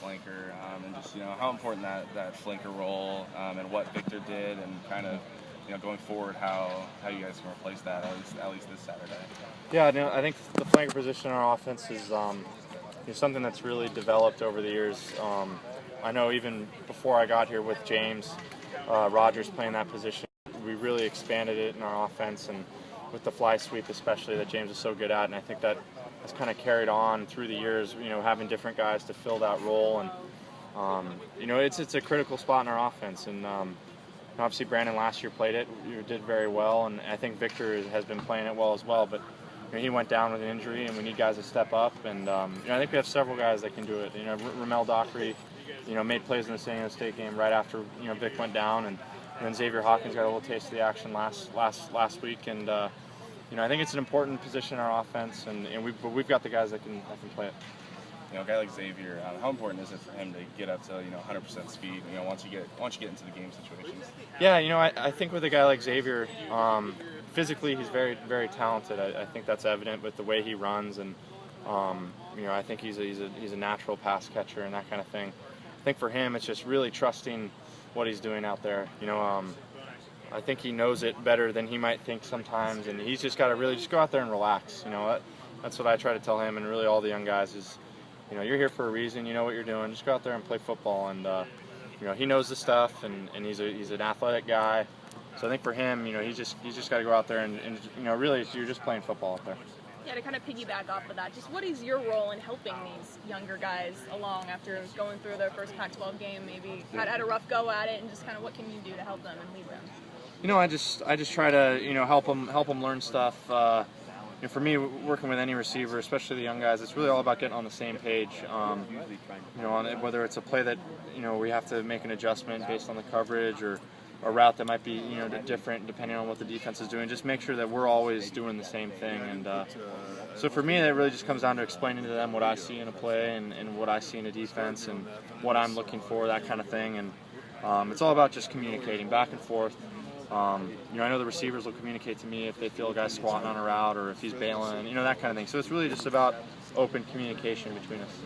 flanker, and just how important that flanker role and what Victor did, and kind of going forward how you guys can replace that at least this Saturday. Yeah, no, I think the flanker position in our offense is something that's really developed over the years. I know even before I got here with James Rogers playing that position, we really expanded it in our offense, and with the fly sweep especially that James is so good at, and I think that has kind of carried on through the years, having different guys to fill that role, and it's a critical spot in our offense, and obviously Brandon last year played it, did very well, and I think Victor has been playing it well as well, but he went down with an injury, and we need guys to step up, and I think we have several guys that can do it. Ramel Dockery, made plays in the San Diego State game right after Vic went down, and then Xavier Hawkins got a little taste of the action last week, and I think it's an important position in our offense, and we've got the guys that can play it. A guy like Xavier, how important is it for him to get up to 100% speed? Once you get into the game situations. Yeah, I think with a guy like Xavier, physically he's very, very talented. I think that's evident with the way he runs, and I think he's a natural pass catcher and that kind of thing. I think for him it's just really trusting what he's doing out there. I think he knows it better than he might think sometimes, and he's just got to really just go out there and relax. That's what I try to tell him, and really all the young guys is, you're here for a reason. You know what you're doing. Just go out there and play football, and he knows the stuff, and he's an athletic guy. So I think for him, he's just got to go out there and really you're just playing football out there. Yeah, to kind of piggyback off of that, just what is your role in helping these younger guys along after going through their first Pac-12 game, maybe had a rough go at it, and just kind of what can you do to help them and lead them? I just try to help them learn stuff. For me, working with any receiver, especially the young guys, it's really all about getting on the same page. On whether it's a play that we have to make an adjustment based on the coverage, or a route that might be different depending on what the defense is doing. Just make sure that we're always doing the same thing. And so for me, that really just comes down to explaining to them what I see in a play, and what I see in a defense, and what I'm looking for, that kind of thing. And it's all about just communicating back and forth. I know the receivers will communicate to me if they feel a guy squatting on a route, or if he's bailing, that kind of thing. So it's really just about open communication between us.